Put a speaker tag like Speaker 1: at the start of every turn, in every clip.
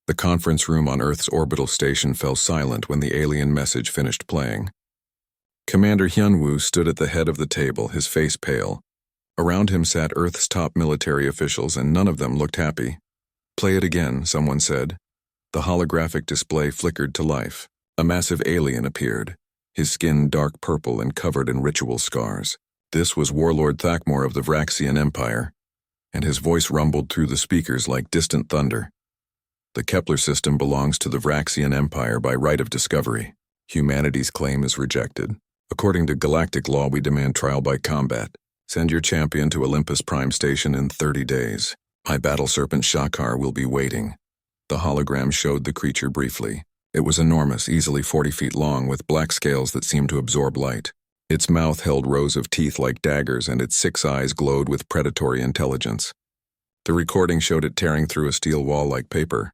Speaker 1: The conference room on Earth's orbital station fell silent when the alien message finished playing. Commander Hyunwoo stood at the head of the table, his face pale. Around him sat Earth's top military officials, and none of them looked happy. "Play it again," someone said. The holographic display flickered to life. A massive alien appeared, his skin dark purple and covered in ritual scars. This was Warlord Thakmor of the Vraxian Empire, and his voice rumbled through the speakers like distant thunder. "The Kepler system belongs to the Vraxian Empire by right of discovery. Humanity's claim is rejected. According to galactic law, we demand trial by combat. Send your champion to Olympus Prime Station in 30 days. My battle serpent Shakar will be waiting." The hologram showed the creature briefly. It was enormous, easily 40 feet long, with black scales that seemed to absorb light. Its mouth held rows of teeth like daggers, and its 6 eyes glowed with predatory intelligence. The recording showed it tearing through a steel wall like paper.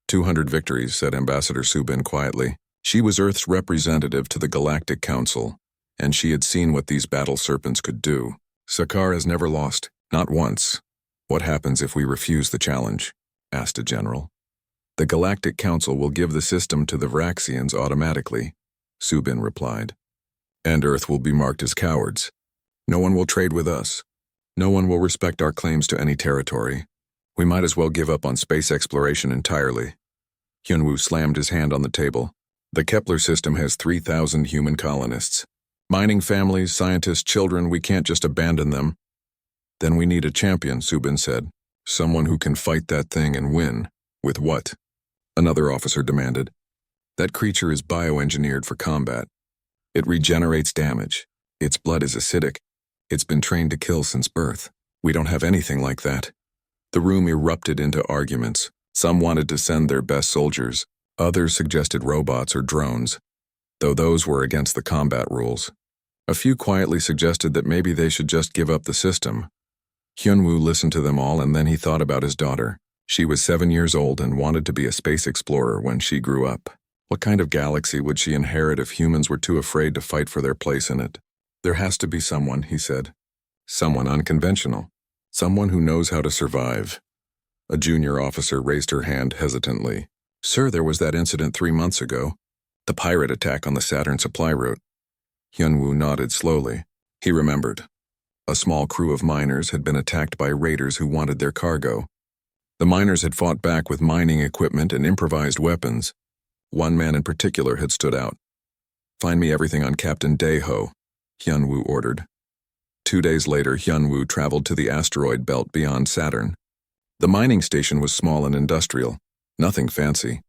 Speaker 1: 200 victories, said Ambassador Subin quietly. She was Earth's representative to the Galactic Council, and she had seen what these battle serpents could do. "Sakar has never lost, not once. What happens if we refuse the challenge?" asked a general. "The Galactic Council will give the system to the Vraxians automatically," Subin replied. "And Earth will be marked as cowards. No one will trade with us. No one will respect our claims to any territory. We might as well give up on space exploration entirely." Hyunwoo slammed his hand on the table. "The Kepler system has 3,000 human colonists. Mining families, scientists, children, we can't just abandon them." "Then we need a champion," Subin said. "Someone who can fight that thing and win." "With what?" another officer demanded. "That creature is bioengineered for combat. It regenerates damage. Its blood is acidic. It's been trained to kill since birth. We don't have anything like that." The room erupted into arguments. Some wanted to send their best soldiers. Others suggested robots or drones, though those were against the combat rules. A few quietly suggested that maybe they should just give up the system. Hyunwoo listened to them all, and then he thought about his daughter. She was 7 years old and wanted to be a space explorer when she grew up. What kind of galaxy would she inherit if humans were too afraid to fight for their place in it? "There has to be someone," he said. "Someone unconventional. Someone who knows how to survive." A junior officer raised her hand hesitantly. "Sir, there was that incident 3 months ago. The pirate attack on the Saturn supply route." Hyunwoo nodded slowly. He remembered. A small crew of miners had been attacked by raiders who wanted their cargo. The miners had fought back with mining equipment and improvised weapons. One man in particular had stood out. "Find me everything on Captain Daeho," Hyunwoo ordered. 2 days later, Hyunwoo traveled to the asteroid belt beyond Saturn. The mining station was small and industrial, nothing fancy.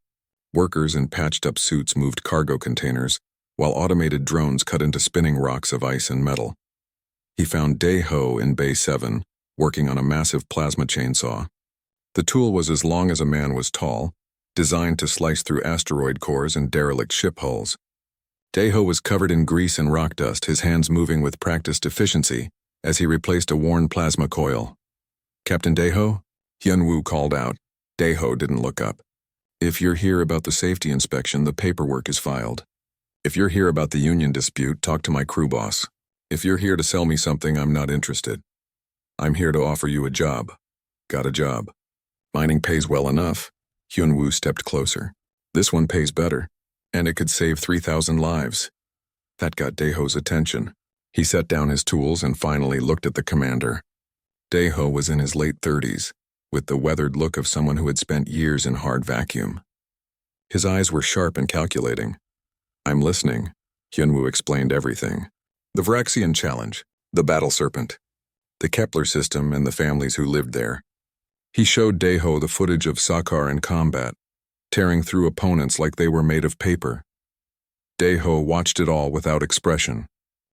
Speaker 1: Workers in patched-up suits moved cargo containers, while automated drones cut into spinning rocks of ice and metal. He found Daeho in Bay 7, working on a massive plasma chainsaw. The tool was as long as a man was tall, designed to slice through asteroid cores and derelict ship hulls. Daeho was covered in grease and rock dust, his hands moving with practiced efficiency as he replaced a worn plasma coil. "Captain Daeho?" Hyunwoo called out. Daeho didn't look up. "If you're here about the safety inspection, the paperwork is filed. If you're here about the union dispute, talk to my crew boss. If you're here to sell me something, I'm not interested. I'm here to offer you a job." "Got a job. Mining pays well enough." Hyunwoo stepped closer. "This one pays better, and it could save 3,000 lives." That got Daeho's attention. He set down his tools and finally looked at the commander. Daeho was in his late 30s, with the weathered look of someone who had spent years in hard vacuum. His eyes were sharp and calculating. "I'm listening." Hyunwoo explained everything. The Vraxian challenge, the battle serpent, the Kepler system and the families who lived there. He showed Daeho the footage of Sakar in combat, tearing through opponents like they were made of paper. Daeho watched it all without expression.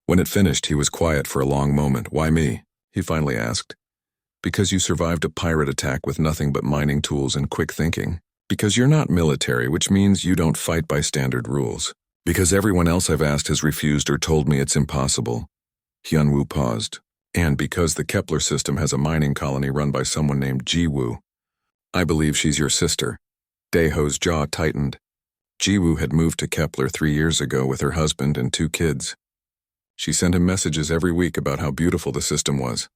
Speaker 1: When it finished, he was quiet for a long moment. "Why me?" he finally asked. "Because you survived a pirate attack with nothing but mining tools and quick thinking. Because you're not military, which means you don't fight by standard rules. Because everyone else I've asked has refused or told me it's impossible." Hyunwoo paused. "And because the Kepler system has a mining colony run by someone named Jiwoo. I believe she's your sister." Daeho's jaw tightened. Jiwoo had moved to Kepler 3 years ago with her husband and 2 kids. She sent him messages every week about how beautiful the system was,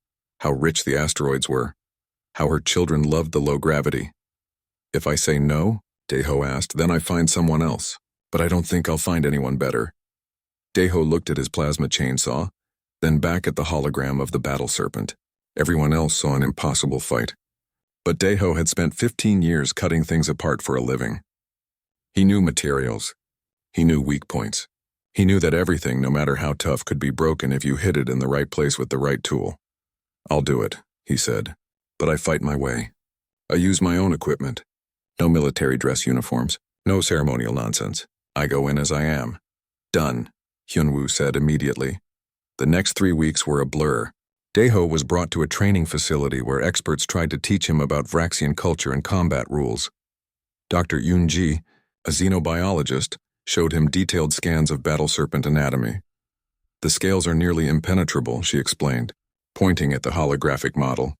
Speaker 1: how rich the asteroids were, how her children loved the low gravity. If I say no, Deho asked, then I find someone else. But I don't think I'll find anyone better. Deho looked at his plasma chainsaw, then back at the hologram of the battle serpent. Everyone else saw an impossible fight. But Deho had spent 15 years cutting things apart for a living. He knew materials. He knew weak points. He knew that everything, no matter how tough, could be broken if you hit it in the right place with the right tool. I'll do it, he said. But I fight my way. I use my own equipment. No military dress uniforms. No ceremonial nonsense. I go in as I am. Done, Hyunwoo said immediately. The next 3 weeks were a blur. Deho was brought to a training facility where experts tried to teach him about Vraxian culture and combat rules. Dr. Yoon-ji, a xenobiologist, showed him detailed scans of battle serpent anatomy. The scales are nearly impenetrable, she explained, pointing at the holographic model.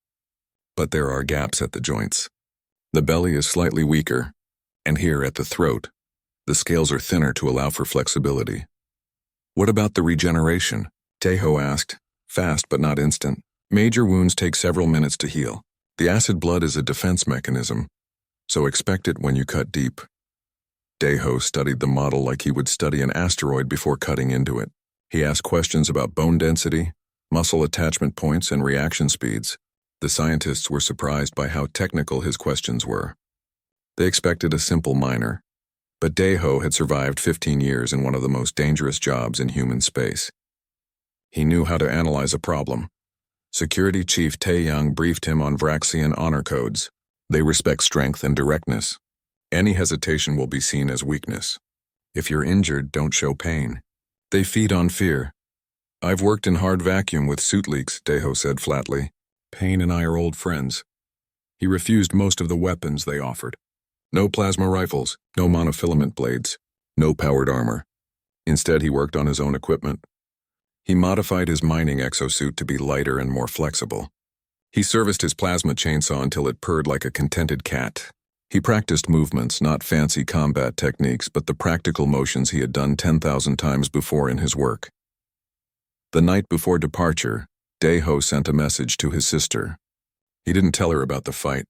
Speaker 1: But there are gaps at the joints. The belly is slightly weaker, and here at the throat, the scales are thinner to allow for flexibility. What about the regeneration? Deho asked, fast but not instant. Major wounds take several minutes to heal. The acid blood is a defense mechanism, so expect it when you cut deep. Deho studied the model like he would study an asteroid before cutting into it. He asked questions about bone density, muscle attachment points, and reaction speeds. The scientists were surprised by how technical his questions were. They expected a simple miner. But Deho had survived 15 years in one of the most dangerous jobs in human space. He knew how to analyze a problem. Security Chief Tae-young briefed him on Vraxian honor codes. They respect strength and directness. Any hesitation will be seen as weakness. If you're injured, don't show pain. They feed on fear. I've worked in hard vacuum with suit leaks, Deho said flatly. Pain and I are old friends. He refused most of the weapons they offered. No plasma rifles, no monofilament blades, no powered armor. Instead, he worked on his own equipment. He modified his mining exosuit to be lighter and more flexible. He serviced his plasma chainsaw until it purred like a contented cat. He practiced movements, not fancy combat techniques, but the practical motions he had done 10,000 times before in his work. The night before departure, Deho sent a message to his sister. He didn't tell her about the fight.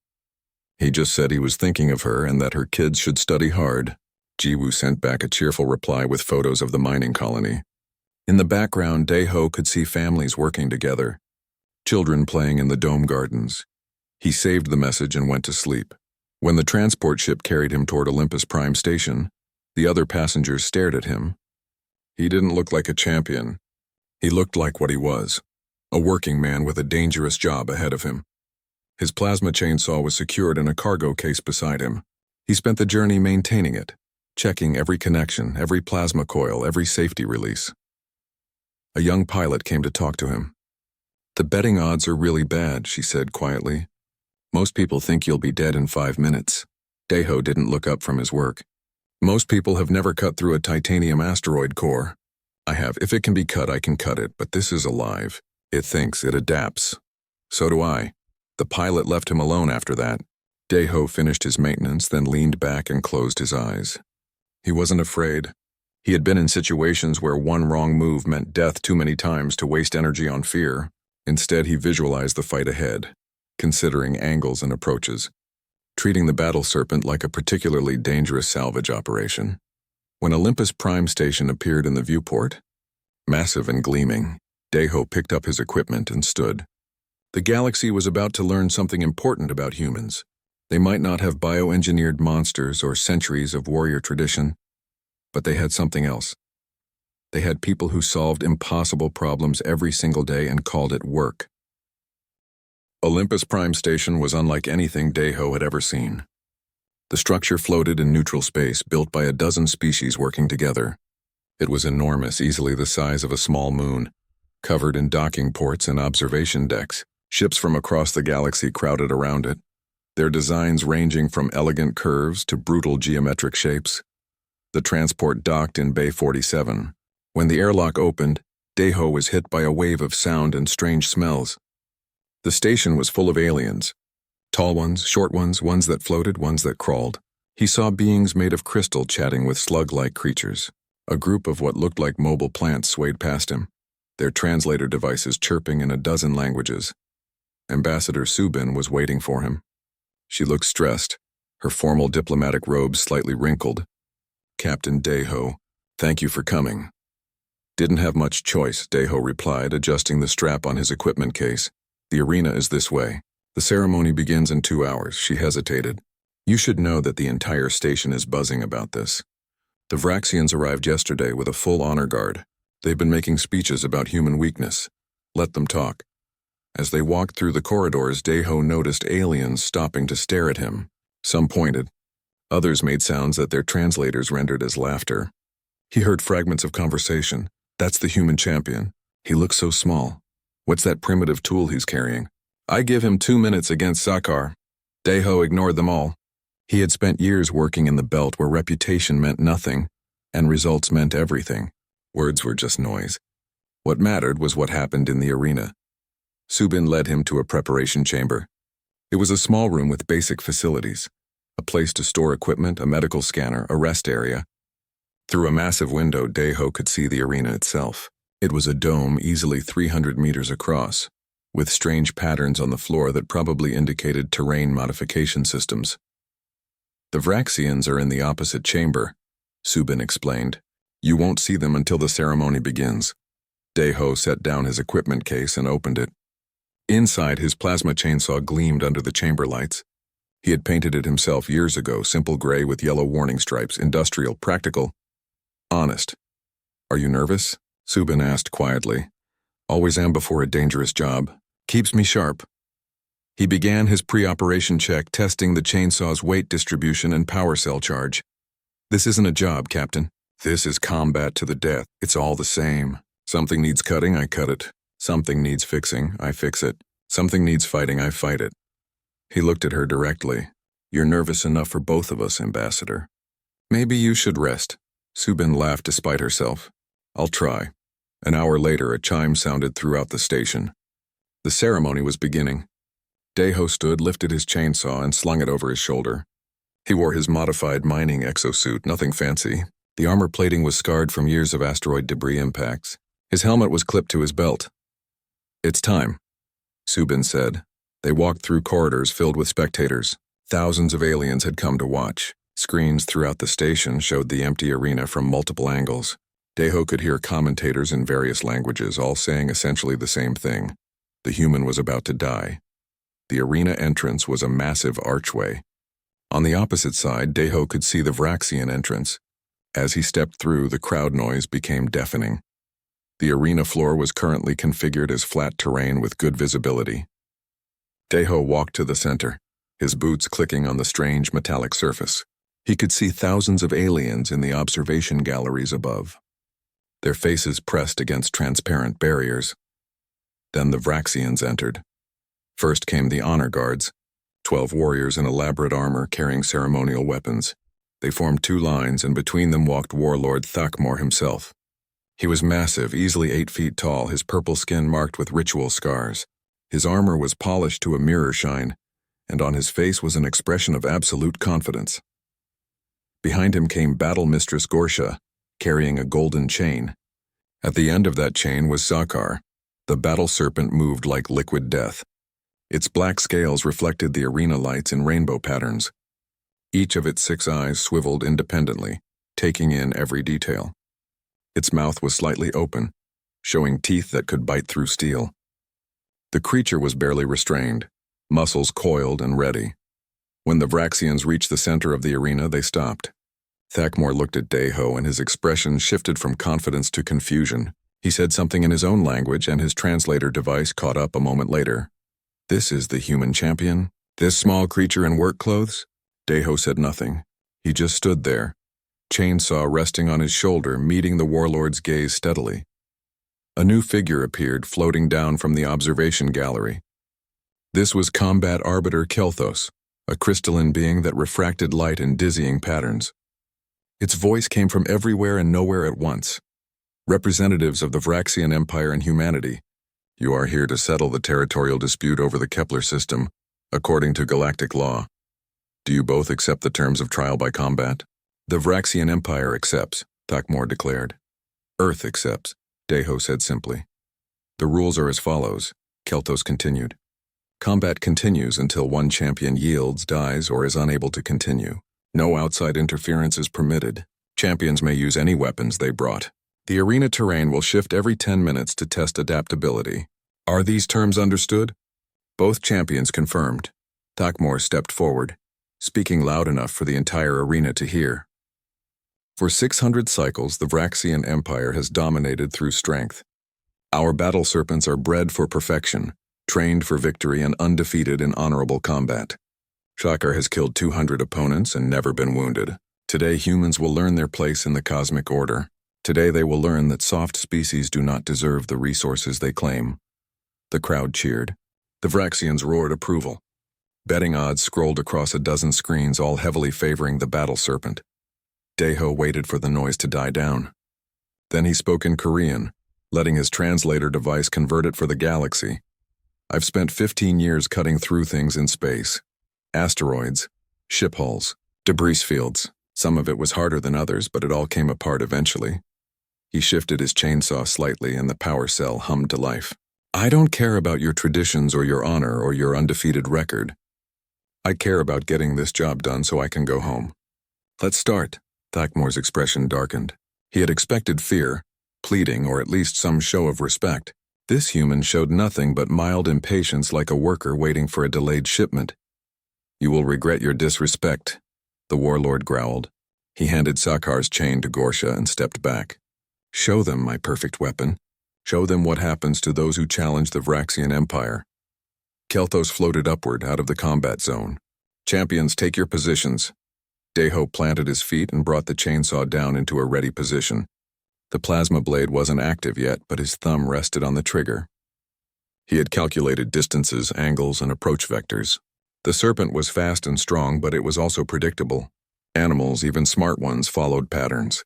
Speaker 1: He just said he was thinking of her and that her kids should study hard. Jiwoo sent back a cheerful reply with photos of the mining colony. In the background, Deho could see families working together, children playing in the dome gardens. He saved the message and went to sleep. When the transport ship carried him toward Olympus Prime Station, the other passengers stared at him. He didn't look like a champion. He looked like what he was, a working man with a dangerous job ahead of him. His plasma chainsaw was secured in a cargo case beside him. He spent the journey maintaining it, checking every connection, every plasma coil, every safety release. A young pilot came to talk to him. The betting odds are really bad, she said quietly. Most people think you'll be dead in 5 minutes. Deho didn't look up from his work. Most people have never cut through a titanium asteroid core. I have. If it can be cut, I can cut it, but this is alive. It thinks, it adapts. So do I. The pilot left him alone after that. Deho finished his maintenance, then leaned back and closed his eyes. He wasn't afraid. He had been in situations where one wrong move meant death too many times to waste energy on fear. Instead, he visualized the fight ahead, considering angles and approaches, treating the battle serpent like a particularly dangerous salvage operation. When Olympus Prime Station appeared in the viewport, massive and gleaming, Deho picked up his equipment and stood. The galaxy was about to learn something important about humans. They might not have bioengineered monsters or centuries of warrior tradition, but they had something else. They had people who solved impossible problems every single day and called it work. Olympus Prime Station was unlike anything Deho had ever seen. The structure floated in neutral space, built by a dozen species working together. It was enormous, easily the size of a small moon, covered in docking ports and observation decks. Ships from across the galaxy crowded around it, their designs ranging from elegant curves to brutal geometric shapes. The transport docked in Bay 47. When the airlock opened, Deho was hit by a wave of sound and strange smells. The station was full of aliens. Tall ones, short ones, ones that floated, ones that crawled. He saw beings made of crystal chatting with slug-like creatures. A group of what looked like mobile plants swayed past him, their translator devices chirping in a dozen languages. Ambassador Subin was waiting for him. She looked stressed, her formal diplomatic robes slightly wrinkled. "Captain Deho, thank you for coming." "Didn't have much choice," Deho replied, adjusting the strap on his equipment case. "The arena is this way. The ceremony begins in 2 hours." She hesitated. "You should know that the entire station is buzzing about this. The Vraxians arrived yesterday with a full honor guard. They've been making speeches about human weakness. Let them talk." As they walked through the corridors, Deho noticed aliens stopping to stare at him. Some pointed. Others made sounds that their translators rendered as laughter. He heard fragments of conversation. "That's the human champion. He looks so small. What's that primitive tool he's carrying? I give him 2 minutes against Sakar." Deho ignored them all. He had spent years working in the belt where reputation meant nothing, and results meant everything. Words were just noise. What mattered was what happened in the arena. Subin led him to a preparation chamber. It was a small room with basic facilities. A place to store equipment, a medical scanner, a rest area. Through a massive window, Deho could see the arena itself. It was a dome easily 300 meters across, with strange patterns on the floor that probably indicated terrain modification systems. "The Vraxians are in the opposite chamber," Subin explained. "You won't see them until the ceremony begins." Deho set down his equipment case and opened it. Inside, his plasma chainsaw gleamed under the chamber lights. He had painted it himself years ago, simple gray with yellow warning stripes, industrial, practical, honest. "Are you nervous?" Subin asked quietly. "Always am before a dangerous job. Keeps me sharp." He began his pre-operation check, testing the chainsaw's weight distribution and power cell charge. "This isn't a job, Captain. This is combat to the death. It's all the same. Something needs cutting, I cut it. Something needs fixing, I fix it. Something needs fighting, I fight it." He looked at her directly. "You're nervous enough for both of us, Ambassador. Maybe you should rest." Subin laughed despite herself. "I'll try." An hour later, a chime sounded throughout the station. The ceremony was beginning. Deho stood, lifted his chainsaw, and slung it over his shoulder. He wore his modified mining exosuit, nothing fancy. The armor plating was scarred from years of asteroid debris impacts. His helmet was clipped to his belt. "It's time," Subin said. They walked through corridors filled with spectators. Thousands of aliens had come to watch. Screens throughout the station showed the empty arena from multiple angles. Deho could hear commentators in various languages, all saying essentially the same thing. The human was about to die. The arena entrance was a massive archway. On the opposite side, Deho could see the Vraxian entrance. As he stepped through, the crowd noise became deafening. The arena floor was currently configured as flat terrain with good visibility. Deho walked to the center, his boots clicking on the strange metallic surface. He could see thousands of aliens in the observation galleries above, their faces pressed against transparent barriers. Then the Vraxians entered. First came the honor guards, 12 warriors in elaborate armor carrying ceremonial weapons. They formed 2 lines, and between them walked Warlord Thakmor himself. He was massive, easily 8 feet tall, his purple skin marked with ritual scars. His armor was polished to a mirror shine, and on his face was an expression of absolute confidence. Behind him came Battle Mistress Gorsha, carrying a golden chain. At the end of that chain was Sakar. The battle serpent moved like liquid death. Its black scales reflected the arena lights in rainbow patterns. Each of its 6 eyes swiveled independently, taking in every detail. Its mouth was slightly open, showing teeth that could bite through steel. The creature was barely restrained, muscles coiled and ready. When the Vraxians reached the center of the arena, they stopped. Thakmor looked at Deho, and his expression shifted from confidence to confusion. He said something in his own language, and his translator device caught up a moment later. "This is the human champion? This small creature in work clothes?" Deho said nothing. He just stood there, chainsaw resting on his shoulder, meeting the warlord's gaze steadily. A new figure appeared, floating down from the observation gallery. This was Combat Arbiter Kelthos, a crystalline being that refracted light in dizzying patterns. Its voice came from everywhere and nowhere at once. "Representatives of the Vraxian Empire and humanity, you are here to settle the territorial dispute over the Kepler system, according to galactic law. Do you both accept the terms of trial by combat?" "The Vraxian Empire accepts," Thakmor declared. "Earth accepts," Deho said simply. "The rules are as follows," Kelthos continued. Combat continues until one champion yields, dies, or is unable to continue. No outside interference is permitted. Champions may use any weapons they brought. The arena terrain will shift every 10 minutes to test adaptability. Are these terms understood? Both champions confirmed. Thakmor stepped forward, speaking loud enough for the entire arena to hear. For 600 cycles, the Vraxian Empire has dominated through strength. Our battle serpents are bred for perfection, trained for victory, and undefeated in honorable combat. Shakar has killed 200 opponents and never been wounded. Today, humans will learn their place in the cosmic order. Today, they will learn that soft species do not deserve the resources they claim. The crowd cheered. The Vraxians roared approval. Betting odds scrolled across a dozen screens, all heavily favoring the battle serpent. Daeho waited for the noise to die down. Then he spoke in Korean, letting his translator device convert it for the galaxy. I've spent 15 years cutting through things in space. Asteroids, ship hulls, debris fields. Some of it was harder than others, but it all came apart eventually. He shifted his chainsaw slightly and the power cell hummed to life. I don't care about your traditions or your honor or your undefeated record. I care about getting this job done so I can go home. Let's start. Thakmor's expression darkened. He had expected fear, pleading, or at least some show of respect. This human showed nothing but mild impatience, like a worker waiting for a delayed shipment. You will regret your disrespect, the warlord growled. He handed Sakar's chain to Gorsha and stepped back. Show them my perfect weapon. Show them what happens to those who challenge the Vraxian Empire. Kelthos floated upward out of the combat zone. Champions, take your positions. Daeho planted his feet and brought the chainsaw down into a ready position. The plasma blade wasn't active yet, but his thumb rested on the trigger. He had calculated distances, angles, and approach vectors. The serpent was fast and strong, but it was also predictable. Animals, even smart ones, followed patterns.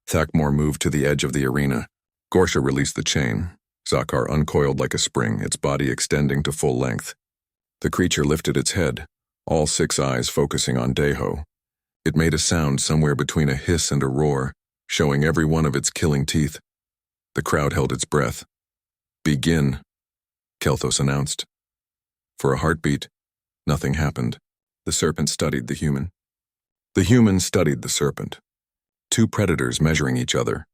Speaker 1: Thakmor moved to the edge of the arena. Gorsha released the chain. Zakar uncoiled like a spring, its body extending to full length. The creature lifted its head, all 6 eyes focusing on Daeho. It made a sound somewhere between a hiss and a roar, showing every one of its killing teeth. The crowd held its breath. Begin, Kelthos announced. For a heartbeat, nothing happened. The serpent studied the human. The human studied the serpent. 2 predators measuring each other.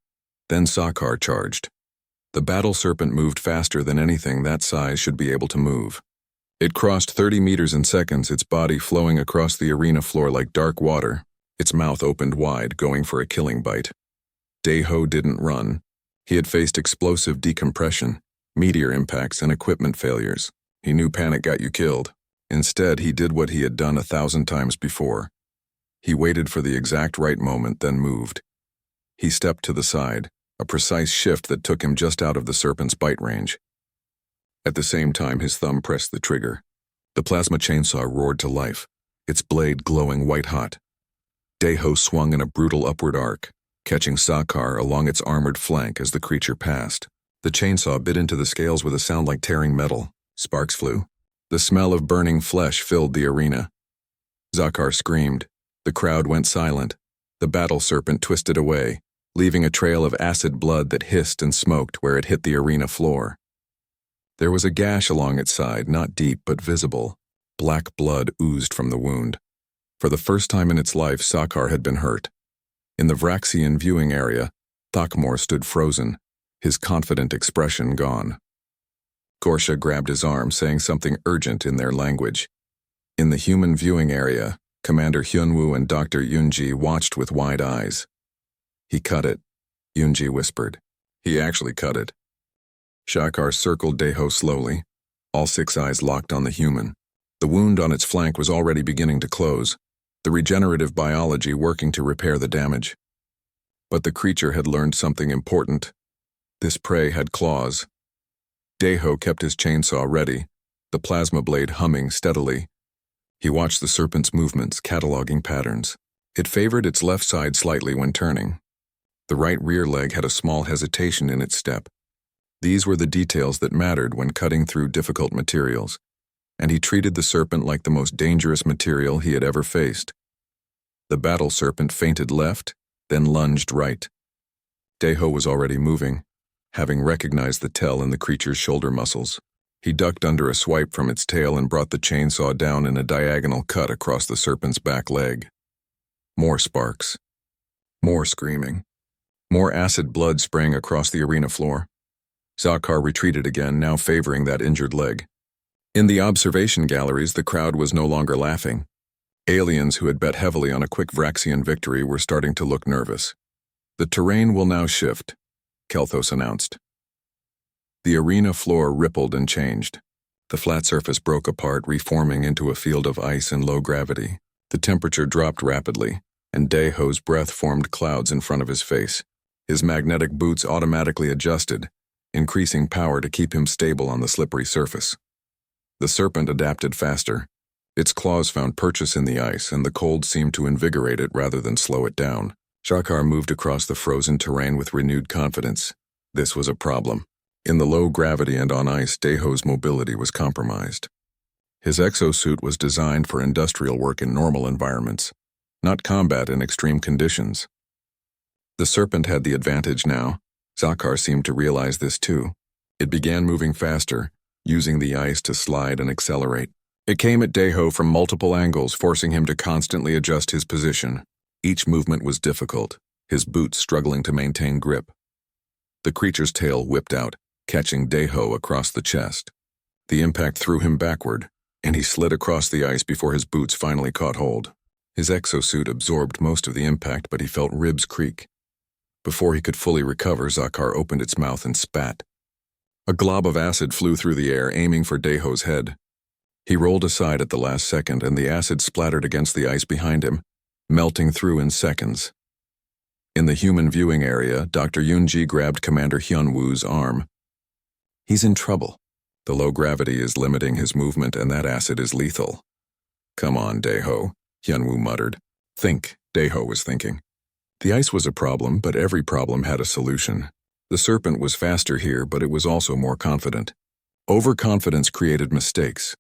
Speaker 1: Then Sakar charged. The battle serpent moved faster than anything that size should be able to move. It crossed 30 meters in seconds, its body flowing across the arena floor like dark water, its mouth opened wide, going for a killing bite. Daeho didn't run. He had faced explosive decompression, meteor impacts, and equipment failures. He knew panic got you killed. Instead, he did what he had done 1,000 times before. He waited for the exact right moment, then moved. He stepped to the side, a precise shift that took him just out of the serpent's bite range. At the same time, his thumb pressed the trigger. The plasma chainsaw roared to life, its blade glowing white-hot. Daeho swung in a brutal upward arc, catching Sakar along its armored flank as the creature passed. The chainsaw bit into the scales with a sound like tearing metal. Sparks flew. The smell of burning flesh filled the arena. Zakar screamed. The crowd went silent. The battle serpent twisted away, leaving a trail of acid blood that hissed and smoked where it hit the arena floor. There was a gash along its side, not deep but visible. Black blood oozed from the wound. For the first time in its life, Sakar had been hurt. In the Vraxian viewing area, Thakmor stood frozen, his confident expression gone. Gorsha grabbed his arm, saying something urgent in their language. In the human viewing area, Commander Hyunwoo and Dr. Yunji watched with wide eyes. He cut it, Yunji whispered. He actually cut it. Shakar circled Daeho slowly, all 6 eyes locked on the human. The wound on its flank was already beginning to close, the regenerative biology working to repair the damage. But the creature had learned something important. This prey had claws. Daeho kept his chainsaw ready, the plasma blade humming steadily. He watched the serpent's movements, cataloging patterns. It favored its left side slightly when turning. The right rear leg had a small hesitation in its step. These were the details that mattered when cutting through difficult materials, and he treated the serpent like the most dangerous material he had ever faced. The battle serpent feinted left, then lunged right. Daeho was already moving, having recognized the tell in the creature's shoulder muscles. He ducked under a swipe from its tail and brought the chainsaw down in a diagonal cut across the serpent's back leg. More sparks. More screaming. More acid blood spraying across the arena floor. Zakar retreated again, now favoring that injured leg. In the observation galleries, the crowd was no longer laughing. Aliens who had bet heavily on a quick Vraxian victory were starting to look nervous. The terrain will now shift, Kelthos announced. The arena floor rippled and changed. The flat surface broke apart, reforming into a field of ice and low gravity. The temperature dropped rapidly, and Deho's breath formed clouds in front of his face. His magnetic boots automatically adjusted, increasing power to keep him stable on the slippery surface. The serpent adapted faster. Its claws found purchase in the ice, and the cold seemed to invigorate it rather than slow it down. Zakar moved across the frozen terrain with renewed confidence. This was a problem. In the low gravity and on ice, Deho's mobility was compromised. His exosuit was designed for industrial work in normal environments, not combat in extreme conditions. The serpent had the advantage now. Zakar seemed to realize this too. It began moving faster, using the ice to slide and accelerate. It came at Deho from multiple angles, forcing him to constantly adjust his position. Each movement was difficult, his boots struggling to maintain grip. The creature's tail whipped out, catching Deho across the chest. The impact threw him backward, and he slid across the ice before his boots finally caught hold. His exosuit absorbed most of the impact, but he felt ribs creak. Before he could fully recover, Zakar opened its mouth and spat. A glob of acid flew through the air, aiming for Deho's head. He rolled aside at the last second, and the acid splattered against the ice behind him, melting through in seconds. In the human viewing area, Dr. Yunji grabbed Commander Hyunwoo's arm. He's in trouble. The low gravity is limiting his movement, and that acid is lethal. Come on, Deho, Hyunwoo muttered. Think, Deho was thinking. The ice was a problem, but every problem had a solution. The serpent was faster here, but it was also more confident. Overconfidence created mistakes.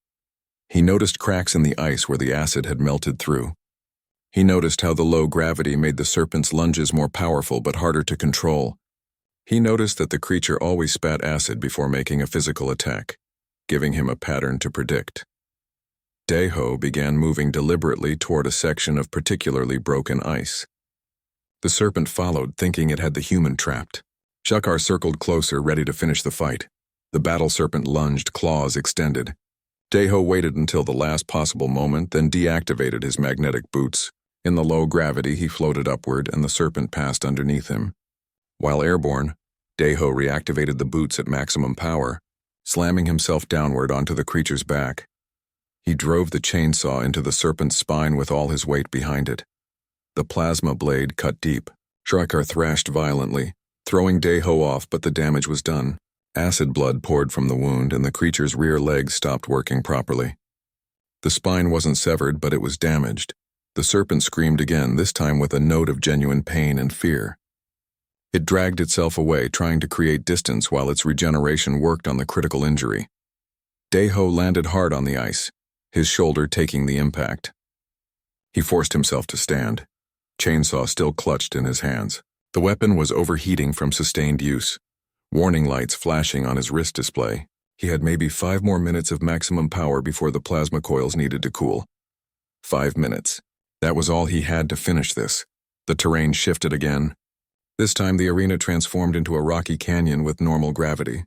Speaker 1: He noticed cracks in the ice where the acid had melted through. He noticed how the low gravity made the serpent's lunges more powerful but harder to control. He noticed that the creature always spat acid before making a physical attack, giving him a pattern to predict. Deho began moving deliberately toward a section of particularly broken ice. The serpent followed, thinking it had the human trapped. Zakar circled closer, ready to finish the fight. The battle serpent lunged, claws extended. Deho waited until the last possible moment, then deactivated his magnetic boots. In the low gravity, he floated upward, and the serpent passed underneath him. While airborne, Deho reactivated the boots at maximum power, slamming himself downward onto the creature's back. He drove the chainsaw into the serpent's spine with all his weight behind it. The plasma blade cut deep. Zakar thrashed violently, throwing Deho off, but the damage was done. Acid blood poured from the wound, and the creature's rear legs stopped working properly. The spine wasn't severed, but it was damaged. The serpent screamed again, this time with a note of genuine pain and fear. It dragged itself away, trying to create distance while its regeneration worked on the critical injury. Deho landed hard on the ice, his shoulder taking the impact. He forced himself to stand, chainsaw still clutched in his hands. The weapon was overheating from sustained use, warning lights flashing on his wrist display. He had maybe 5 more minutes of maximum power before the plasma coils needed to cool. 5 minutes. That was all he had to finish this. The terrain shifted again. This time the arena transformed into a rocky canyon with normal gravity.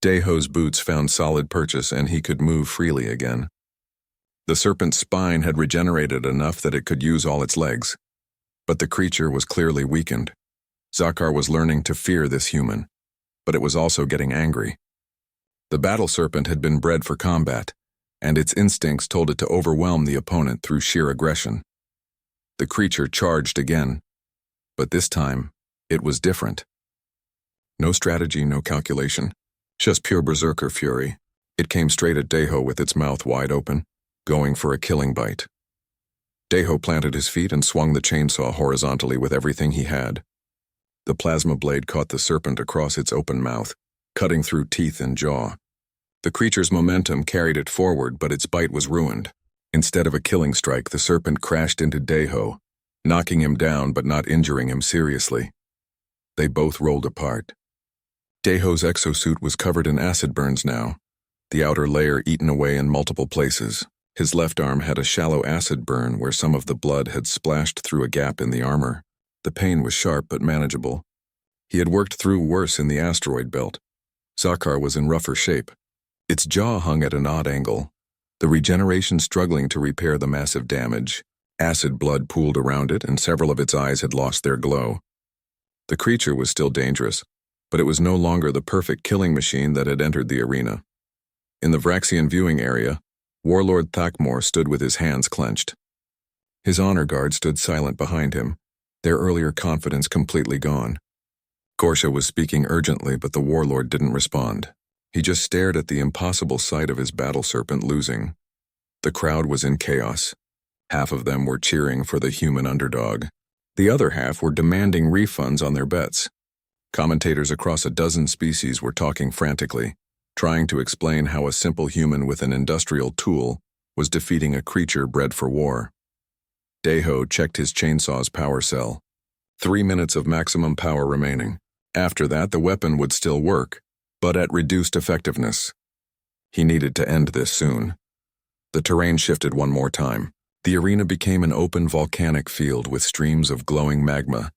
Speaker 1: Deho's boots found solid purchase, and he could move freely again. The serpent's spine had regenerated enough that it could use all its legs. But the creature was clearly weakened. Zakar was learning to fear this human, but it was also getting angry. The battle serpent had been bred for combat, and its instincts told it to overwhelm the opponent through sheer aggression. The creature charged again, but this time, it was different. No strategy, no calculation, just pure berserker fury. It came straight at Deho with its mouth wide open, going for a killing bite. Deho planted his feet and swung the chainsaw horizontally with everything he had. The plasma blade caught the serpent across its open mouth, cutting through teeth and jaw. The creature's momentum carried it forward, but its bite was ruined. Instead of a killing strike, the serpent crashed into Deho, knocking him down but not injuring him seriously. They both rolled apart. Deho's exosuit was covered in acid burns now, the outer layer eaten away in multiple places. His left arm had a shallow acid burn where some of the blood had splashed through a gap in the armor. The pain was sharp but manageable. He had worked through worse in the asteroid belt. Zakar was in rougher shape. Its jaw hung at an odd angle, the regeneration struggling to repair the massive damage. Acid blood pooled around it, and several of its eyes had lost their glow. The creature was still dangerous, but it was no longer the perfect killing machine that had entered the arena. In the Vraxian viewing area, Warlord Thakmor stood with his hands clenched. His honor guard stood silent behind him, their earlier confidence completely gone. Gorsha was speaking urgently, but the Warlord didn't respond. He just stared at the impossible sight of his battle serpent losing. The crowd was in chaos. Half of them were cheering for the human underdog. The other half were demanding refunds on their bets. Commentators across a dozen species were talking frantically, trying to explain how a simple human with an industrial tool was defeating a creature bred for war. Deho checked his chainsaw's power cell. 3 minutes of maximum power remaining. After that, the weapon would still work, but at reduced effectiveness. He needed to end this soon. The terrain shifted one more time. The arena became an open volcanic field with streams of glowing magma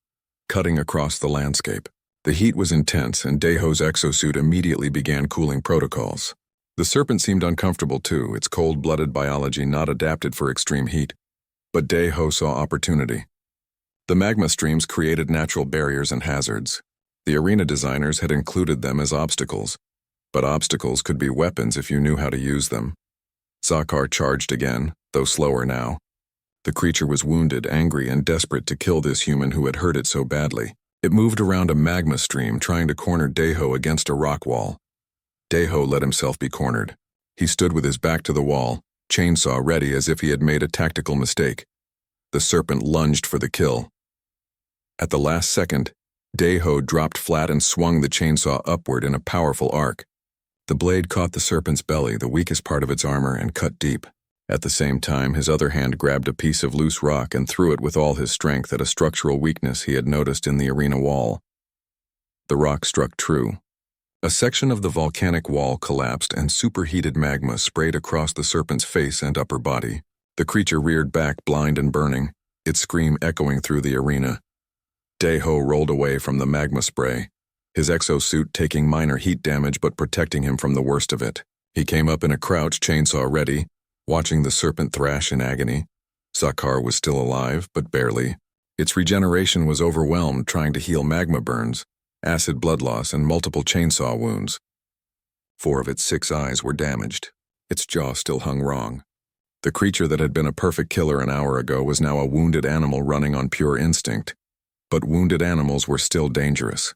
Speaker 1: cutting across the landscape. The heat was intense, and Deho's exosuit immediately began cooling protocols. The serpent seemed uncomfortable too, its cold-blooded biology not adapted for extreme heat. But Deho saw opportunity. The magma streams created natural barriers and hazards. The arena designers had included them as obstacles, but obstacles could be weapons if you knew how to use them. Zakar charged again, though slower now. The creature was wounded, angry, and desperate to kill this human who had hurt it so badly. It moved around a magma stream, trying to corner Deho against a rock wall. Deho let himself be cornered. He stood with his back to the wall, chainsaw ready as if he had made a tactical mistake. The serpent lunged for the kill. At the last second, Deho dropped flat and swung the chainsaw upward in a powerful arc. The blade caught the serpent's belly, the weakest part of its armor, and cut deep. At the same time, his other hand grabbed a piece of loose rock and threw it with all his strength at a structural weakness he had noticed in the arena wall. The rock struck true. A section of the volcanic wall collapsed, and superheated magma sprayed across the serpent's face and upper body. The creature reared back, blind and burning, its scream echoing through the arena. Deho rolled away from the magma spray, his exosuit taking minor heat damage but protecting him from the worst of it. He came up in a crouch, chainsaw ready, watching the serpent thrash in agony. Zakar was still alive, but barely. Its regeneration was overwhelmed trying to heal magma burns, acid blood loss, and multiple chainsaw wounds. 4 of its 6 eyes were damaged. Its jaw still hung wrong. The creature that had been a perfect killer an hour ago was now a wounded animal running on pure instinct. But wounded animals were still dangerous.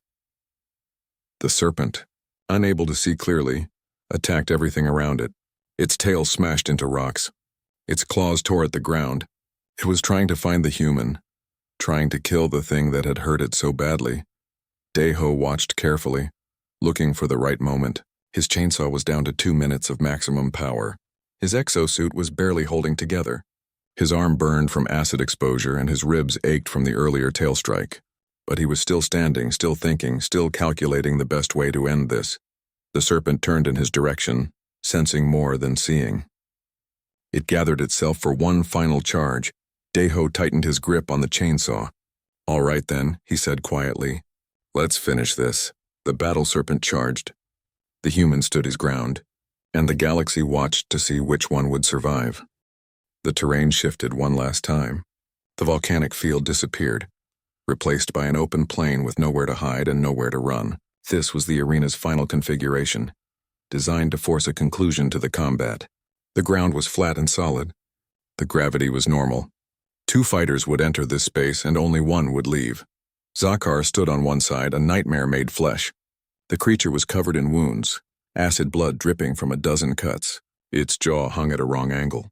Speaker 1: The serpent, unable to see clearly, attacked everything around it. Its tail smashed into rocks. Its claws tore at the ground. It was trying to find the human, trying to kill the thing that had hurt it so badly. Deho watched carefully, looking for the right moment. His chainsaw was down to 2 minutes of maximum power. His exosuit was barely holding together. His arm burned from acid exposure, and his ribs ached from the earlier tail strike. But he was still standing, still thinking, still calculating the best way to end this. The serpent turned in his direction, sensing more than seeing. It gathered itself for one final charge. Deho tightened his grip on the chainsaw. "All right then," he said quietly. "Let's finish this." The battle serpent charged. The human stood his ground, and the galaxy watched to see which one would survive. The terrain shifted one last time. The volcanic field disappeared, replaced by an open plain with nowhere to hide and nowhere to run. This was the arena's final configuration, designed to force a conclusion to the combat. The ground was flat and solid. The gravity was normal. 2 fighters would enter this space and only one would leave. Zakar stood on one side, a nightmare made flesh. The creature was covered in wounds, acid blood dripping from a dozen cuts. Its jaw hung at a wrong angle.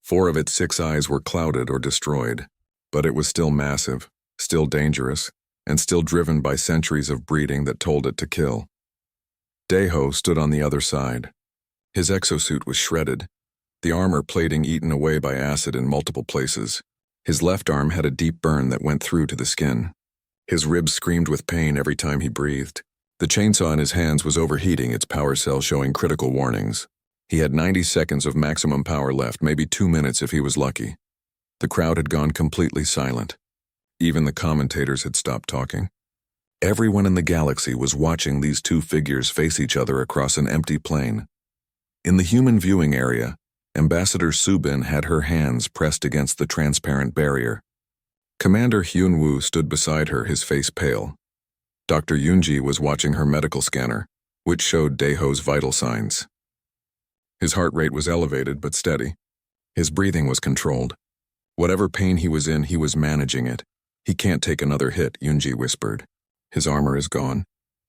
Speaker 1: 4 of its 6 eyes were clouded or destroyed, but it was still massive, still dangerous, and still driven by centuries of breeding that told it to kill. Deho stood on the other side. His exosuit was shredded, the armor plating eaten away by acid in multiple places. His left arm had a deep burn that went through to the skin. His ribs screamed with pain every time he breathed. The chainsaw in his hands was overheating, its power cell showing critical warnings. He had 90 seconds of maximum power left, maybe 2 minutes if he was lucky. The crowd had gone completely silent. Even the commentators had stopped talking. Everyone in the galaxy was watching these two figures face each other across an empty plain. In the human viewing area, Ambassador Subin had her hands pressed against the transparent barrier. Commander Hyunwoo stood beside her, his face pale. Dr. Yoonji was watching her medical scanner, which showed Daeho's vital signs. His heart rate was elevated but steady. His breathing was controlled. Whatever pain he was in, he was managing it. He can't take another hit, Yoonji whispered. His armor is gone.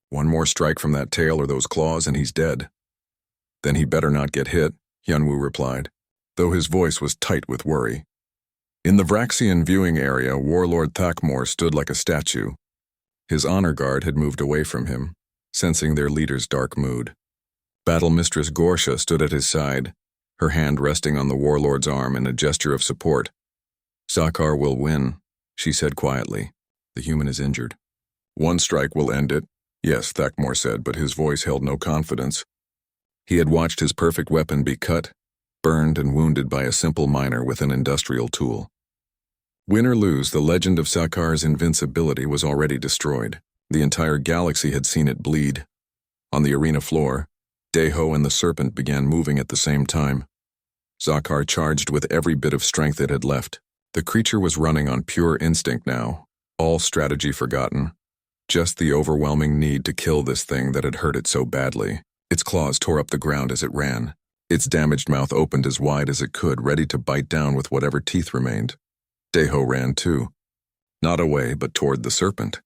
Speaker 1: One more strike from that tail or those claws and he's dead. Then he better not get hit, Hyunwoo replied, though his voice was tight with worry. In the Vraxian viewing area, Warlord Thakmor stood like a statue. His honor guard had moved away from him, sensing their leader's dark mood. Battle Mistress Gorsha stood at his side, her hand resting on the Warlord's arm in a gesture of support. Zakar will win, she said quietly. The human is injured. One strike will end it, yes, Thakmor said, but his voice held no confidence. He had watched his perfect weapon be cut, burned, and wounded by a simple miner with an industrial tool. Win or lose, the legend of Zakar's invincibility was already destroyed. The entire galaxy had seen it bleed. On the arena floor, Daeho and the Serpent began moving at the same time. Zakar charged with every bit of strength it had left. The creature was running on pure instinct now, all strategy forgotten. Just the overwhelming need to kill this thing that had hurt it so badly. Its claws tore up the ground as it ran. Its damaged mouth opened as wide as it could, ready to bite down with whatever teeth remained. Daeho ran too. Not away, but toward the Serpent.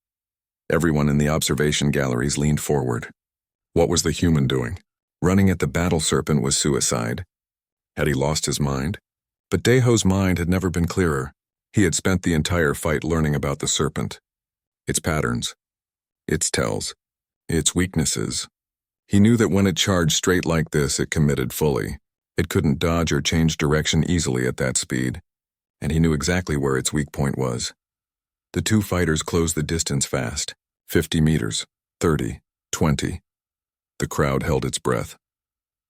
Speaker 1: Everyone in the observation galleries leaned forward. What was the human doing? Running at the battle Serpent was suicide. Had he lost his mind? But Daeho's mind had never been clearer. He had spent the entire fight learning about the Serpent. Its patterns. Its tells. Its weaknesses. He knew that when it charged straight like this, it committed fully. It couldn't dodge or change direction easily at that speed, and he knew exactly where its weak point was. The two fighters closed the distance fast. 50 meters, 30, 20. The crowd held its breath.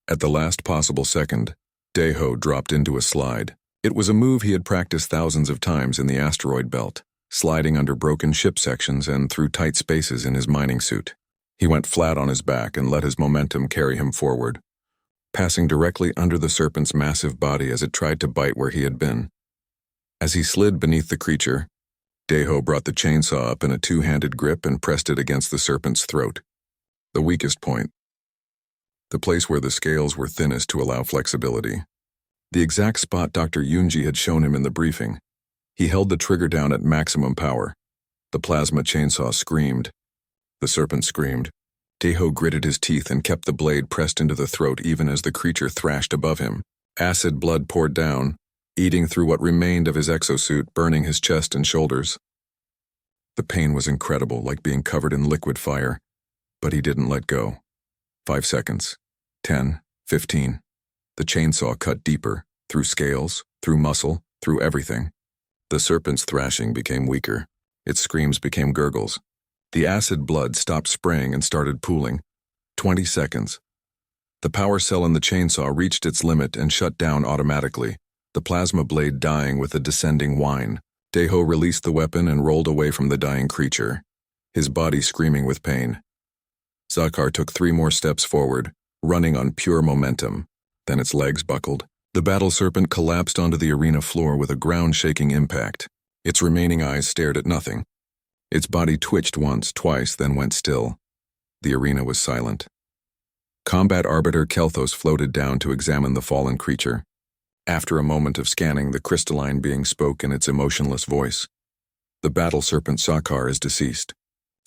Speaker 1: At the last possible second, Daeho dropped into a slide. It was a move he had practiced thousands of times in the asteroid belt, sliding under broken ship sections and through tight spaces in his mining suit. He went flat on his back and let his momentum carry him forward, passing directly under the Serpent's massive body as it tried to bite where he had been. As he slid beneath the creature, Daeho brought the chainsaw up in a two-handed grip and pressed it against the Serpent's throat, the weakest point, the place where the scales were thinnest to allow flexibility. The exact spot Dr. Yoonji had shown him in the briefing. He held the trigger down at maximum power. The plasma chainsaw screamed. The Serpent screamed. Daeho gritted his teeth and kept the blade pressed into the throat even as the creature thrashed above him. Acid blood poured down, eating through what remained of his exosuit, burning his chest and shoulders. The pain was incredible, like being covered in liquid fire, but he didn't let go. 5 seconds. 10, 15. The chainsaw cut deeper, through scales, through muscle, through everything. The Serpent's thrashing became weaker. Its screams became gurgles. The acid blood stopped spraying and started pooling. 20 seconds. The power cell in the chainsaw reached its limit and shut down automatically, the plasma blade dying with a descending whine. Daeho released the weapon and rolled away from the dying creature, his body screaming with pain. Zakar took 3 more steps forward, running on pure momentum. Then its legs buckled. The battle Serpent collapsed onto the arena floor with a ground-shaking impact. Its remaining eyes stared at nothing. Its body twitched once, twice, then went still. The arena was silent. Combat Arbiter Kelthos floated down to examine the fallen creature. After a moment of scanning, the crystalline being spoke in its emotionless voice. The battle Serpent Zakar is deceased.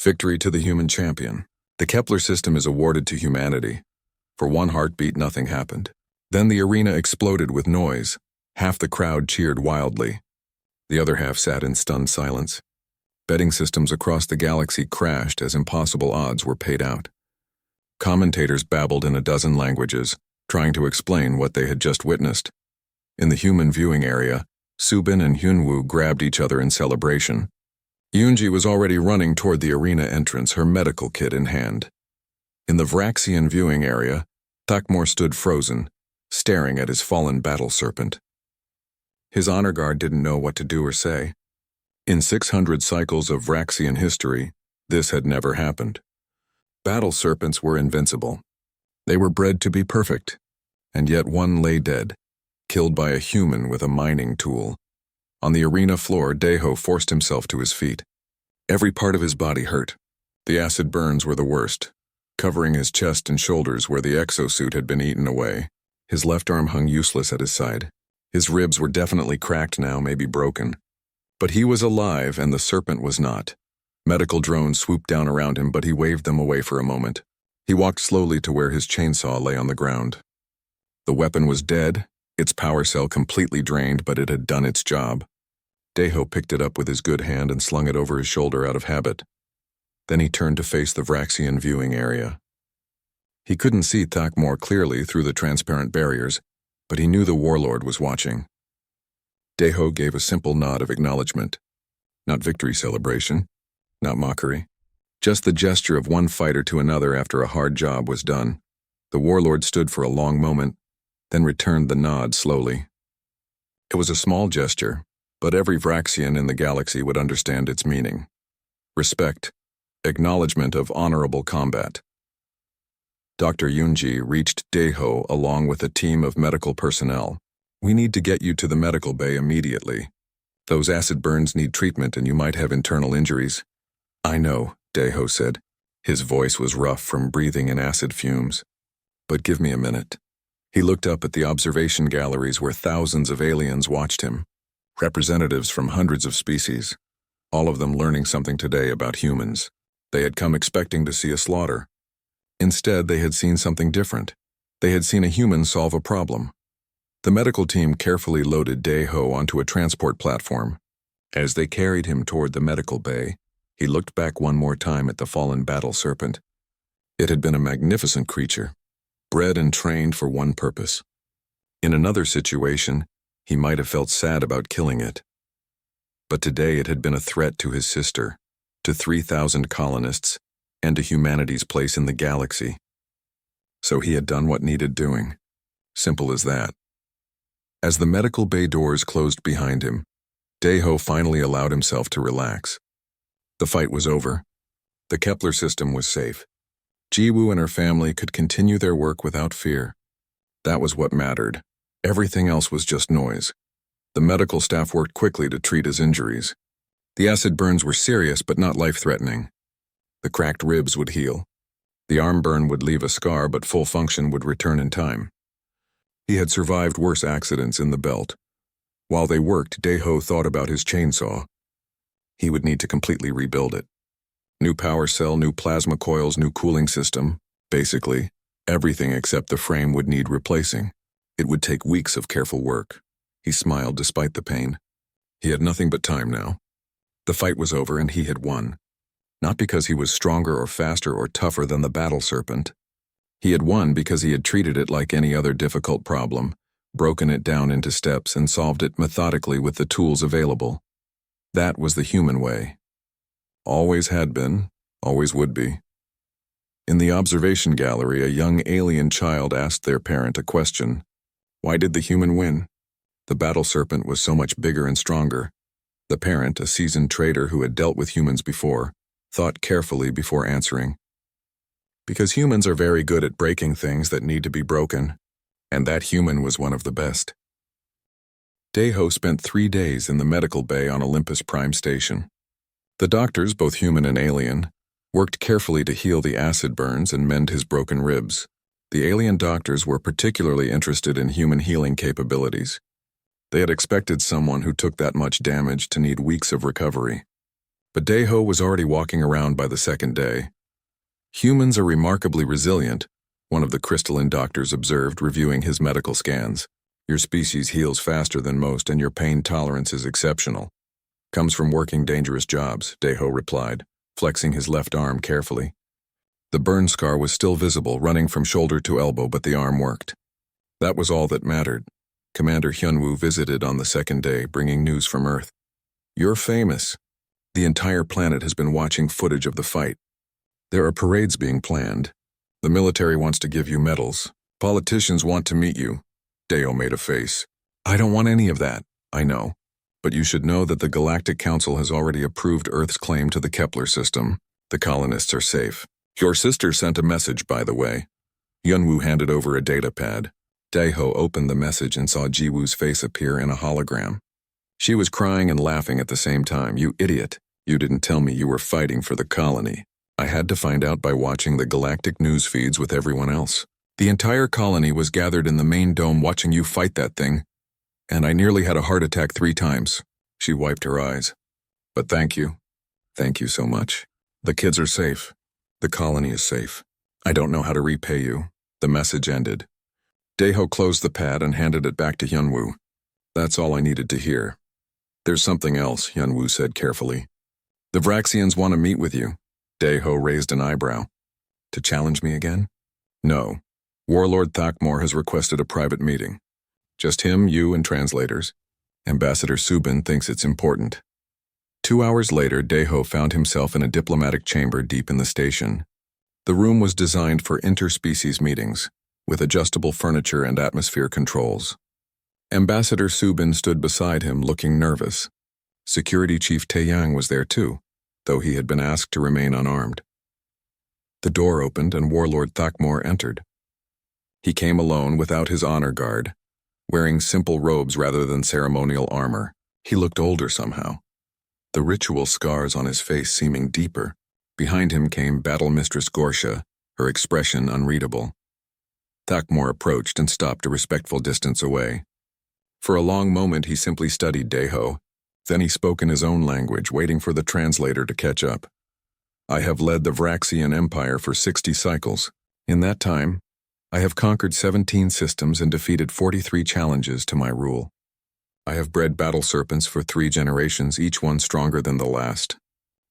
Speaker 1: Victory to the human champion. The Kepler system is awarded to humanity. For one heartbeat, nothing happened. Then the arena exploded with noise. Half the crowd cheered wildly. The other half sat in stunned silence. Betting systems across the galaxy crashed as impossible odds were paid out. Commentators babbled in a dozen languages, trying to explain what they had just witnessed. In the human viewing area, Subin and Hyunwoo grabbed each other in celebration. Yoonji was already running toward the arena entrance, her medical kit in hand. In the Vraxian viewing area, Thakmor stood frozen, staring at his fallen battle serpent. His honor guard didn't know what to do or say. In 600 cycles of Vraxian history, this had never happened. Battle serpents were invincible. They were bred to be perfect, and yet one lay dead, killed by a human with a mining tool. On the arena floor, Deho forced himself to his feet. Every part of his body hurt. The acid burns were the worst, covering his chest and shoulders where the exosuit had been eaten away. His left arm hung useless at his side. His ribs were definitely cracked now, maybe broken. But he was alive, and the serpent was not. Medical drones swooped down around him, but he waved them away for a moment. He walked slowly to where his chainsaw lay on the ground. The weapon was dead, its power cell completely drained, but it had done its job. Deho picked it up with his good hand and slung it over his shoulder out of habit. Then he turned to face the Vraxian viewing area. He couldn't see Thak more clearly through the transparent barriers, but he knew the Warlord was watching. Deho gave a simple nod of acknowledgement. Not victory celebration, not mockery. Just the gesture of one fighter to another after a hard job was done. The Warlord stood for a long moment, then returned the nod slowly. It was a small gesture, but every Vraxian in the galaxy would understand its meaning. Respect, acknowledgement of honorable combat. Dr. Yunji reached Deho along with a team of medical personnel. "We need to get you to the medical bay immediately. Those acid burns need treatment and you might have internal injuries." "I know," Deho said. His voice was rough from breathing in acid fumes. "But give me a minute." He looked up at the observation galleries where thousands of aliens watched him. Representatives from hundreds of species, all of them learning something today about humans. They had come expecting to see a slaughter. Instead, they had seen something different. They had seen a human solve a problem. The medical team carefully loaded Deho onto a transport platform. As they carried him toward the medical bay, he looked back one more time at the fallen battle serpent. It had been a magnificent creature, bred and trained for one purpose. In another situation, he might have felt sad about killing it. But today it had been a threat to his sister, to 3,000 colonists, and to humanity's place in the galaxy. So he had done what needed doing. Simple as that. As the medical bay doors closed behind him, Deho finally allowed himself to relax. The fight was over. The Kepler system was safe. Jiwoo and her family could continue their work without fear. That was what mattered. Everything else was just noise. The medical staff worked quickly to treat his injuries. The acid burns were serious but not life-threatening. The cracked ribs would heal. The arm burn would leave a scar, but full function would return in time. He had survived worse accidents in the belt. While they worked, Deho thought about his chainsaw. He would need to completely rebuild it. New power cell, new plasma coils, new cooling system. Basically, everything except the frame would need replacing. It would take weeks of careful work. He smiled despite the pain. He had nothing but time now. The fight was over and he had won. Not because he was stronger or faster or tougher than the battle serpent. He had won because he had treated it like any other difficult problem, broken it down into steps and solved it methodically with the tools available. That was the human way. Always had been, always would be. In the observation gallery, a young alien child asked their parent a question. Why did the human win? The battle serpent was so much bigger and stronger. The parent, a seasoned trader who had dealt with humans before, thought carefully before answering. Because humans are very good at breaking things that need to be broken, and that human was one of the best. Deho spent 3 days in the medical bay on Olympus Prime Station. The doctors, both human and alien, worked carefully to heal the acid burns and mend his broken ribs. The alien doctors were particularly interested in human healing capabilities. They had expected someone who took that much damage to need weeks of recovery. But Deho was already walking around by the second day. Humans are remarkably resilient, one of the crystalline doctors observed, reviewing his medical scans. Your species heals faster than most and your pain tolerance is exceptional. Comes from working dangerous jobs, Deho replied, flexing his left arm carefully. The burn scar was still visible, running from shoulder to elbow, but the arm worked. That was all that mattered. Commander Hyunwoo visited on the second day, bringing news from Earth. You're famous. The entire planet has been watching footage of the fight. There are parades being planned. The military wants to give you medals. Politicians want to meet you. Deo made a face. I don't want any of that, I know. But you should know that the Galactic Council has already approved Earth's claim to the Kepler system. The colonists are safe. Your sister sent a message, by the way. Yunwu handed over a data pad. Daeho opened the message and saw Jiwoo's face appear in a hologram. She was crying and laughing at the same time. You idiot. You didn't tell me you were fighting for the colony. I had to find out by watching the galactic news feeds with everyone else. The entire colony was gathered in the main dome watching you fight that thing. And I nearly had a heart attack 3 times. She wiped her eyes. But thank you. Thank you so much. The kids are safe. The colony is safe. I don't know how to repay you. The message ended. Daeho closed the pad and handed it back to Hyunwoo. That's all I needed to hear. There's something else, Hyunwoo said carefully. The Vraxians want to meet with you. Daeho raised an eyebrow. To challenge me again? No. Warlord Thakmor has requested a private meeting. Just him, you, and translators. Ambassador Subin thinks it's important. 2 hours later, Daeho found himself in a diplomatic chamber deep in the station. The room was designed for interspecies meetings, with adjustable furniture and atmosphere controls. Ambassador Subin stood beside him, looking nervous. Security Chief Taeyang was there too, though he had been asked to remain unarmed. The door opened and Warlord Thakmor entered. He came alone without his honor guard, wearing simple robes rather than ceremonial armor. He looked older somehow, the ritual scars on his face seeming deeper. Behind him came Battle Mistress Gorsha, her expression unreadable. Thakmor approached and stopped a respectful distance away. For a long moment he simply studied Daeho. Then he spoke in his own language, waiting for the translator to catch up. I have led the Vraxian Empire for 60 cycles. In that time, I have conquered 17 systems and defeated 43 challenges to my rule. I have bred battle serpents for 3 generations, each one stronger than the last.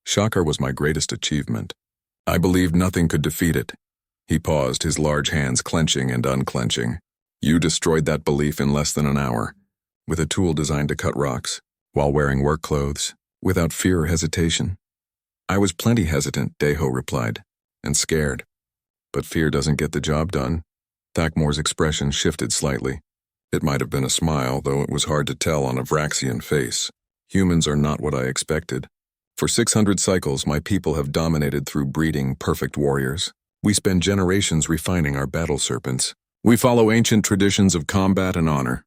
Speaker 1: Shakar was my greatest achievement. I believed nothing could defeat it. He paused, his large hands clenching and unclenching. You destroyed that belief in less than an hour, with a tool designed to cut rocks, while wearing work clothes, without fear or hesitation. I was plenty hesitant, Daeho replied, and scared. But fear doesn't get the job done. Thakmor's expression shifted slightly. It might have been a smile, though it was hard to tell on a Vraxian face. Humans are not what I expected. For 600 cycles, my people have dominated through breeding perfect warriors. We spend generations refining our battle serpents. We follow ancient traditions of combat and honor.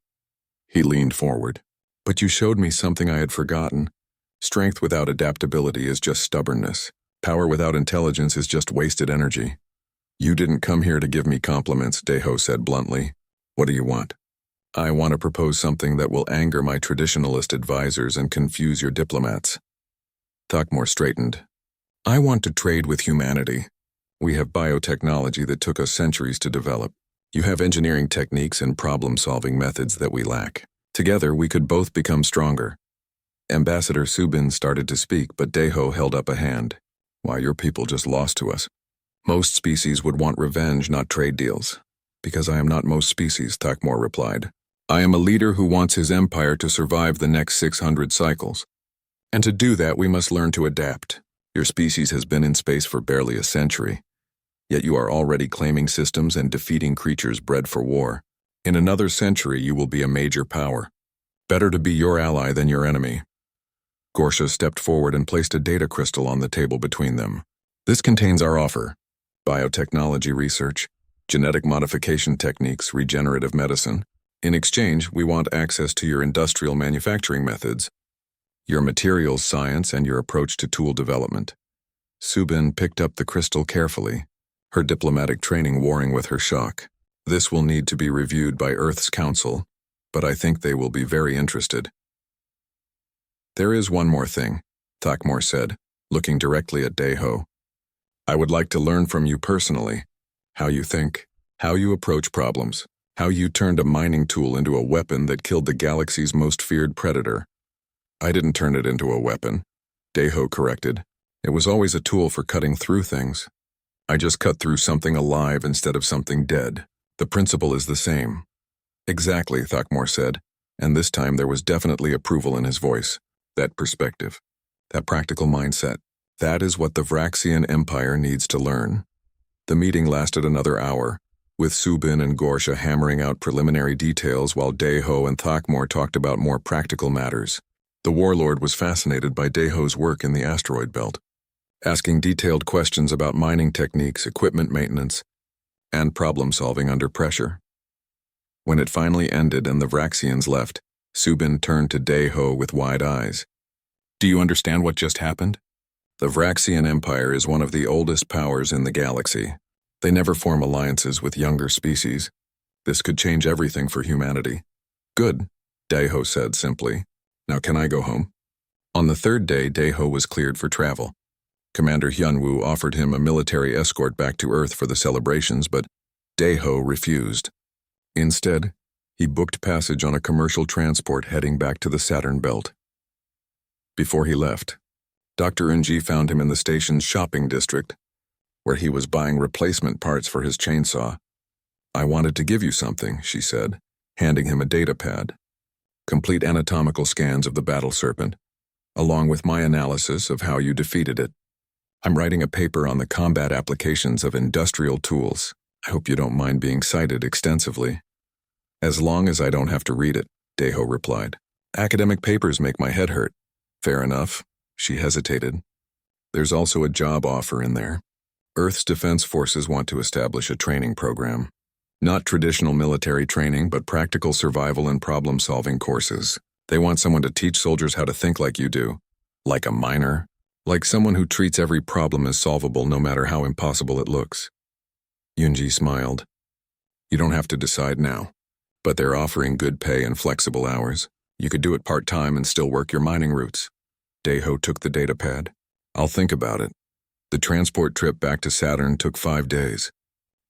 Speaker 1: He leaned forward. But you showed me something I had forgotten. Strength without adaptability is just stubbornness. Power without intelligence is just wasted energy. You didn't come here to give me compliments, Daeho said bluntly. What do you want? I want to propose something that will anger my traditionalist advisors and confuse your diplomats. Thakmor straightened. I want to trade with humanity. We have biotechnology that took us centuries to develop. You have engineering techniques and problem-solving methods that we lack. Together, we could both become stronger. Ambassador Subin started to speak, but Daeho held up a hand. Why, your people just lost to us. Most species would want revenge, not trade deals. Because I am not most species, Thakmor replied. I am a leader who wants his empire to survive the next 600 cycles. And to do that, we must learn to adapt. Your species has been in space for barely a century. Yet you are already claiming systems and defeating creatures bred for war. In another century, you will be a major power. Better to be your ally than your enemy. Gorsha stepped forward and placed a data crystal on the table between them. This contains our offer: biotechnology research, genetic modification techniques, regenerative medicine. In exchange, we want access to your industrial manufacturing methods, your materials science, and your approach to tool development. Subin picked up the crystal carefully, her diplomatic training warring with her shock. This will need to be reviewed by Earth's Council, but I think they will be very interested. There is one more thing, Thakmor said, looking directly at Daeho. I would like to learn from you personally. How you think, how you approach problems, how you turned a mining tool into a weapon that killed the galaxy's most feared predator. I didn't turn it into a weapon, Daeho corrected. It was always a tool for cutting through things. I just cut through something alive instead of something dead. The principle is the same. Exactly, Thakmor said, and this time there was definitely approval in his voice. That perspective, that practical mindset, that is what the Vraxian Empire needs to learn. The meeting lasted another hour, with Subin and Gorsha hammering out preliminary details while Deho and Thakmor talked about more practical matters. The Warlord was fascinated by Deho's work in the asteroid belt, asking detailed questions about mining techniques, equipment maintenance, and problem-solving under pressure. When it finally ended and the Vraxians left, Subin turned to Deho with wide eyes. "Do you understand what just happened? The Vraxian Empire is one of the oldest powers in the galaxy. They never form alliances with younger species. This could change everything for humanity." "Good," Deho said simply. "Now can I go home?" On the third day, Deho was cleared for travel. Commander Hyunwoo offered him a military escort back to Earth for the celebrations, but Deho refused. Instead, he booked passage on a commercial transport heading back to the Saturn belt. Before he left, Dr. Unji found him in the station's shopping district, where he was buying replacement parts for his chainsaw. "I wanted to give you something," she said, handing him a data pad. "Complete anatomical scans of the battle Serpent, along with my analysis of how you defeated it. I'm writing a paper on the combat applications of industrial tools. I hope you don't mind being cited extensively." "As long as I don't have to read it," Deho replied. "Academic papers make my head hurt." "Fair enough." She hesitated. "There's also a job offer in there. Earth's Defense Forces want to establish a training program. Not traditional military training, but practical survival and problem-solving courses. They want someone to teach soldiers how to think like you do. Like a miner. Like someone who treats every problem as solvable no matter how impossible it looks." Yunji smiled. "You don't have to decide now, but they're offering good pay and flexible hours. You could do it part-time and still work your mining routes." Deho took the data pad. "I'll think about it." The transport trip back to Saturn took 5 days.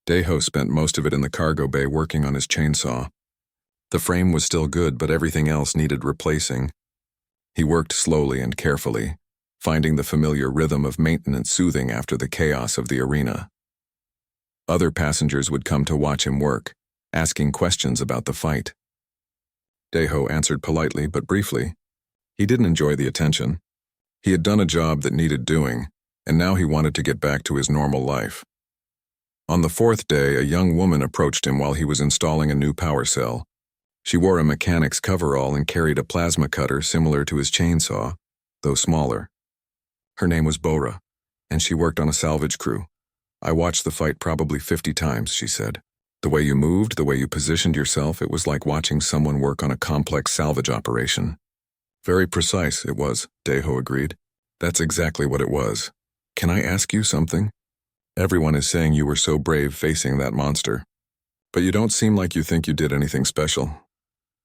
Speaker 1: Deho spent most of it in the cargo bay working on his chainsaw. The frame was still good, but everything else needed replacing. He worked slowly and carefully, finding the familiar rhythm of maintenance soothing after the chaos of the arena. Other passengers would come to watch him work, asking questions about the fight. Deho answered politely but briefly. He didn't enjoy the attention. He had done a job that needed doing, and now he wanted to get back to his normal life. On the 4th day, a young woman approached him while he was installing a new power cell. She wore a mechanic's coverall and carried a plasma cutter similar to his chainsaw, though smaller. Her name was Bora, and she worked on a salvage crew. "I watched the fight probably 50 times, she said. "The way you moved, the way you positioned yourself, it was like watching someone work on a complex salvage operation." "Very precise, it was," Deho agreed. "That's exactly what it was. Can I ask you something? Everyone is saying you were so brave facing that monster. But you don't seem like you think you did anything special."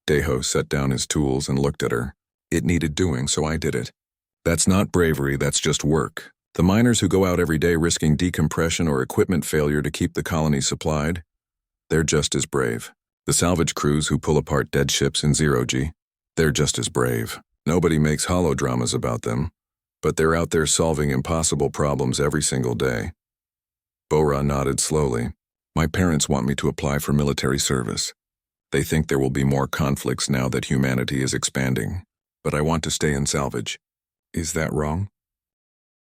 Speaker 1: Deho set down his tools and looked at her. "It needed doing, so I did it. That's not bravery, that's just work. The miners who go out every day risking decompression or equipment failure to keep the colony supplied, they're just as brave. The salvage crews who pull apart dead ships in zero-G, they're just as brave. Nobody makes holodramas about them, but they're out there solving impossible problems every single day." Bora nodded slowly. "My parents want me to apply for military service. They think there will be more conflicts now that humanity is expanding, but I want to stay in salvage." "Is that wrong?"